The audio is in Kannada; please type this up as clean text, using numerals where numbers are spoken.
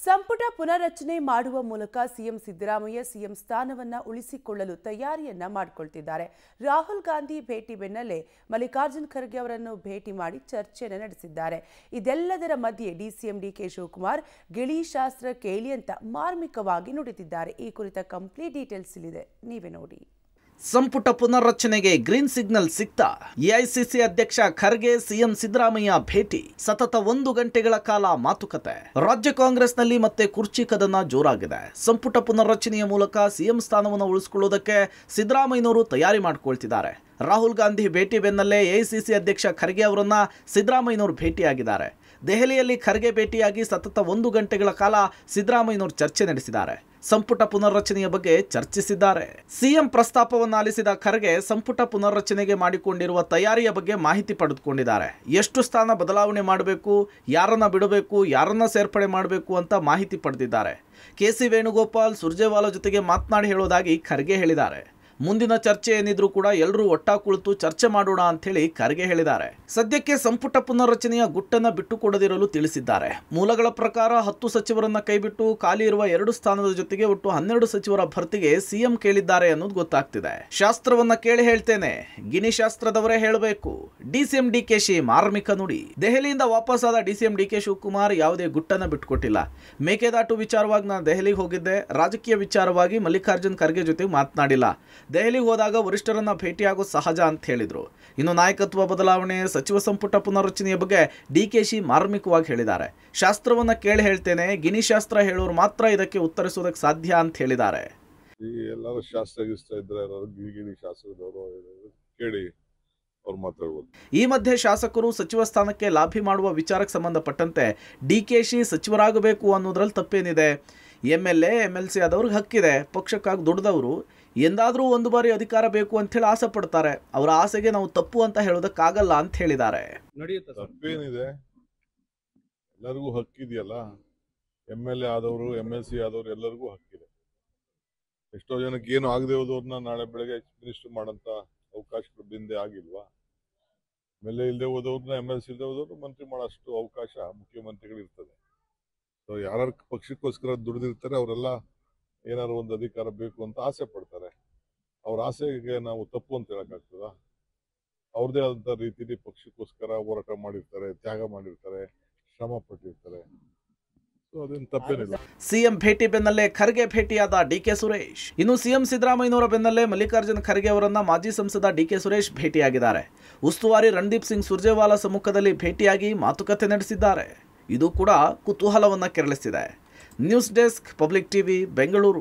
ಸಂಪುಟ ಪುನರ್ರಚನೆ ಮಾಡುವ ಮೂಲಕ ಸಿಎಂ ಸಿದ್ದರಾಮಯ್ಯ ಸಿಎಂ ಸ್ಥಾನವನ್ನ ಉಳಿಸಿಕೊಳ್ಳಲು ತಯಾರಿಯನ್ನ ಮಾಡಿಕೊಳ್ಳುತ್ತಿದ್ದಾರೆ. ರಾಹುಲ್ ಗಾಂಧಿ ಭೇಟಿ ಬೆನ್ನಲ್ಲೇ ಮಲ್ಲಿಕಾರ್ಜುನ್ ಖರ್ಗೆ ಅವರನ್ನು ಭೇಟಿ ಮಾಡಿ ಚರ್ಚೆಯನ್ನು ನಡೆಸಿದ್ದಾರೆ. ಇದೆಲ್ಲದರ ಮಧ್ಯೆ ಡಿಸಿಎಂ ಡಿಕೆ ಶಿವಕುಮಾರ್ ಗಿಳಿ ಶಾಸ್ತ್ರ ಕೇಳಿ ಅಂತ ಮಾರ್ಮಿಕವಾಗಿ ನುಡಿದಿದ್ದಾರೆ. ಈ ಕುರಿತ ಕಂಪ್ಲೀಟ್ ಡೀಟೇಲ್ಸ್ ಇಲ್ಲಿದೆ, ನೀವೇ ನೋಡಿ. ಸಂಪುಟ ಪುನರ್ರಚನೆಗೆ ಗ್ರೀನ್ ಸಿಗ್ನಲ್ ಸಿಕ್ತಾ? ಎಐಸಿಸಿ ಅಧ್ಯಕ್ಷ ಖರ್ಗೆ ಸಿಎಂ ಸಿದ್ದರಾಮಯ್ಯ ಭೇಟಿ, ಸತತ 1 ಗಂಟೆಗಳ ಕಾಲ ಮಾತುಕತೆ. ರಾಜ್ಯ ಕಾಂಗ್ರೆಸ್ನಲ್ಲಿ ಮತ್ತೆ ಕುರ್ಚಿ ಕದನ ಜೋರಾಗಿದೆ. ಸಂಪುಟ ಪುನರ್ರಚನೆಯ ಮೂಲಕ ಸಿಎಂ ಸ್ಥಾನವನ್ನು ಉಳಿಸಿಕೊಳ್ಳುವುದಕ್ಕೆ ಸಿದ್ದರಾಮಯ್ಯನವರು ತಯಾರಿ ಮಾಡಿಕೊಳ್ತಿದ್ದಾರೆ. ರಾಹುಲ್ ಗಾಂಧಿ ಭೇಟಿ ಬೆನ್ನಲ್ಲೇ ಎಐಸಿಸಿ ಅಧ್ಯಕ್ಷ ಖರ್ಗೆ ಅವರನ್ನ ಸಿದ್ದರಾಮಯ್ಯನವರು ಭೇಟಿಯಾಗಿದ್ದಾರೆ. ದೆಹಲಿಯಲ್ಲಿ ಖರ್ಗೆ ಭೇಟಿಯಾಗಿ ಸತತ 1 ಗಂಟೆಗಳ ಕಾಲ ಸಿದ್ದರಾಮಯ್ಯನವರು ಚರ್ಚೆ ನಡೆಸಿದ್ದಾರೆ. ಸಂಪುಟ ಪುನರ್ರಚನೆಯ ಬಗ್ಗೆ ಚರ್ಚಿಸಿದ್ದಾರೆ. ಸಿಎಂ ಪ್ರಸ್ತಾಪವನ್ನು ಆಲಿಸಿದ ಖರ್ಗೆ ಸಂಪುಟ ಪುನರ್ರಚನೆಗೆ ಮಾಡಿಕೊಂಡಿರುವ ತಯಾರಿಯ ಬಗ್ಗೆ ಮಾಹಿತಿ ಪಡೆದುಕೊಂಡಿದ್ದಾರೆ. ಎಷ್ಟು ಸ್ಥಾನ ಬದಲಾವಣೆ ಮಾಡಬೇಕು, ಯಾರನ್ನ ಬಿಡಬೇಕು, ಯಾರನ್ನ ಸೇರ್ಪಡೆ ಮಾಡಬೇಕು ಅಂತ ಮಾಹಿತಿ ಪಡೆದಿದ್ದಾರೆ. ಕೆಸಿ ವೇಣುಗೋಪಾಲ್, ಸುರ್ಜೇವಾಲಾ ಜೊತೆಗೆ ಮಾತನಾಡಿ ಹೇಳೋದಾಗಿ ಖರ್ಗೆ ಹೇಳಿದ್ದಾರೆ. ಮುಂದಿನ ಚರ್ಚೆ ಏನಿದ್ರು ಕೂಡ ಎಲ್ಲರೂ ಒಟ್ಟಾಗಿ ಕುಳಿತು ಚರ್ಚೆ ಮಾಡೋಣ ಅಂತ ಹೇಳಿ ಖರ್ಗೆ ಹೇಳಿದ್ದಾರೆ. ಸದ್ಯಕ್ಕೆ ಸಂಪುಟ ಪುನರ್ರಚನೆಯ ಗುಟ್ಟನ್ನ ಬಿಟ್ಟುಕೊಡದಿರಲು ತಿಳಿಸಿದ್ದಾರೆ. ಮೂಲಗಳ ಪ್ರಕಾರ 10 ಸಚಿವರನ್ನ ಕೈಬಿಟ್ಟು ಖಾಲಿ ಇರುವ 2 ಸ್ಥಾನದ ಜೊತೆಗೆ ಒಟ್ಟು 12 ಸಚಿವರ ಭರ್ತಿಗೆ ಸಿಎಂ ಕೇಳಿದ್ದಾರೆ ಅನ್ನೋದು ಗೊತ್ತಾಗ್ತಿದೆ. ಶಾಸ್ತ್ರವನ್ನ ಕೇಳಿ ಹೇಳ್ತೇನೆ, ಗಿನಿ ಶಾಸ್ತ್ರದವರೇ ಹೇಳಬೇಕು. ಡಿಸಿಎಂ ಡಿಕೆಶಿ ಮಾರ್ಮಿಕ ನುಡಿ. ದೆಹಲಿಯಿಂದ ವಾಪಸ್ಸಾದ ಡಿಸಿಎಂ ಡಿಕೆ ಶಿವಕುಮಾರ್ ಯಾವುದೇ ಗುಟ್ಟನ್ನ ಬಿಟ್ಟುಕೊಟ್ಟಿಲ್ಲ. ಮೇಕೆದಾಟು ವಿಚಾರವಾಗಿ ನಾನು ದೆಹಲಿಗೆ ಹೋಗಿದ್ದೆ, ರಾಜಕೀಯ ವಿಚಾರವಾಗಿ ಮಲ್ಲಿಕಾರ್ಜುನ್ ಖರ್ಗೆ ಜೊತೆ ಮಾತನಾಡಿಲ್ಲ. ದೆಹಲಿಗೆ ಹೋದಾಗ ವರಿಷ್ಠರನ್ನ ಭೇಟಿಯಾಗೋ ಸಹಜ ಅಂತ ಹೇಳಿದ್ರು. ಇನ್ನು ನಾಯಕತ್ವ ಬದಲಾವಣೆ, ಸಚಿವ ಸಂಪುಟ ಪುನರ್ರಚನೆಯ ಬಗ್ಗೆ ಡಿಕೆಶಿ ಮಾರ್ಮಿಕವಾಗಿ ಹೇಳಿದ್ದಾರೆ. ಶಾಸ್ತ್ರವನ್ನ ಕೇಳಿ ಹೇಳ್ತೇನೆ, ಗಿನಿ ಶಾಸ್ತ್ರ ಹೇಳೋರು ಮಾತ್ರ ಇದಕ್ಕೆ ಉತ್ತರಿಸೋದಕ್ಕೆ ಸಾಧ್ಯ ಅಂತ ಹೇಳಿದ್ದಾರೆ. ಎಲ್ಲರೂ ಶಾಸ್ತ್ರಗಿಸ್ತಾ ಇದ್ರೆ ಗಿನಿ ಶಾಸ್ತ್ರದವರು ಕೇಳಿ ಅವ್ರು ಮಾತಾಡ್ಬೋದು. ಈ ಮಧ್ಯೆ ಶಾಸಕರು ಸಚಿವ ಸ್ಥಾನಕ್ಕೆ ಲಾಭಿ ಮಾಡುವ ವಿಚಾರಕ್ಕೆ ಸಂಬಂಧಪಟ್ಟಂತೆ ಡಿಕೆಶಿ ಸಚಿವರಾಗಬೇಕು ಅನ್ನೋದ್ರಲ್ಲಿ ತಪ್ಪೇನಿದೆ? MLA MLC ಆದವ್ರಿಗೆ ಹಕ್ಕಿದೆ. ಪಕ್ಷಕ್ಕಾಗಿ ದುಡಿದವರು ಎಂದಾದ್ರೂ ಒಂದು ಬಾರಿ ಅಧಿಕಾರ ಬೇಕು ಅಂತ ಹೇಳಿ ಆಸೆ ಪಡ್ತಾರೆ. ಅವರ ಆಸೆಗೆ ನಾವು ತಪ್ಪು ಅಂತ ಹೇಳೋದಕ್ಕಾಗಲ್ಲ ಅಂತ ಹೇಳಿದ್ದಾರೆ. ತಪ್ಪೇನಿದೆ? ಎಲ್ಲರಿಗೂ ಹಕ್ಕಿದೆಯಲ್ಲ. MLA ಆದವರು MLC ಆದವರು ಎಲ್ಲರಿಗೂ ಹಕ್ಕಿದೆ. ಎಷ್ಟೋ ಜನಕ್ಕೆ ಏನು ಆಗದೆ ಹೋದವ್ರನ್ನ ನಾಳೆ ಬೆಳಗ್ಗೆ ಮಿನಿಸ್ಟರ್ ಮಾಡಂತ ಅವಕಾಶಗಳು ಹಿಂದೆ ಆಗಿಲ್ವಾ? MLA ಇಲ್ಲದೆ ಹೋದವ್ರನ್ನ MLC ಇಲ್ಲದೆ ಹೋದವ್ರು ಮಂತ್ರಿ ಮಾಡೋಷ್ಟು ಅವಕಾಶ ಮುಖ್ಯಮಂತ್ರಿಗಳು ಇರ್ತದೆ. ಸೊ ಯಾರು ಪಕ್ಷಕ್ಕೋಸ್ಕರ ದುಡಿದಿರ್ತಾರೆ ಅವರೆಲ್ಲ ಏನಾದ್ರು ಒಂದು ಅಧಿಕಾರ ಬೇಕು ಅಂತ ಆಸೆ ಪಡ್ತಾರೆ. ಅವ್ರ ಆಸೆಗೆ ನಾವು ತಪ್ಪು ಅಂತ ಹೇಳಕ್ಕಾಗ್ತದ? ಅವ್ರದೇ ಆದಂತ ರೀತಿಯಲ್ಲಿ ಪಕ್ಷಕ್ಕೋಸ್ಕರ ಹೋರಾಟ ಮಾಡಿರ್ತಾರೆ, ತ್ಯಾಗ ಮಾಡಿರ್ತಾರೆ, ಶ್ರಮ ಪಟ್ಟಿರ್ತಾರೆ. ಅದೇನು ತಪ್ಪೇನಿಲ್ಲ. ಸಿಎಂ ಭೇಟಿ ಬೆನ್ನಲ್ಲೇ ಖರ್ಗೆ ಭೇಟಿಯಾದ ಡಿಕೆ ಸುರೇಶ್. ಇನ್ನು ಸಿಎಂ ಸಿದ್ದರಾಮಯ್ಯನವರ ಬೆನ್ನಲ್ಲೇ ಮಲ್ಲಿಕಾರ್ಜುನ್ ಖರ್ಗೆ ಅವರನ್ನ ಮಾಜಿ ಸಂಸದ ಡಿಕೆ ಸುರೇಶ್ ಭೇಟಿಯಾಗಿದ್ದಾರೆ. ಉಸ್ತುವಾರಿ ರಣದೀಪ್ ಸಿಂಗ್ ಸುರ್ಜೇವಾಲಾ ಸಮ್ಮುಖದಲ್ಲಿ ಭೇಟಿಯಾಗಿ ಮಾತುಕತೆ ನಡೆಸಿದ್ದಾರೆ. ಇದು ಕೂಡ ಕುತೂಹಲವನ್ನ ಕೆರಳಿಸಿದೆ. News desk, public TV, Bengaluru.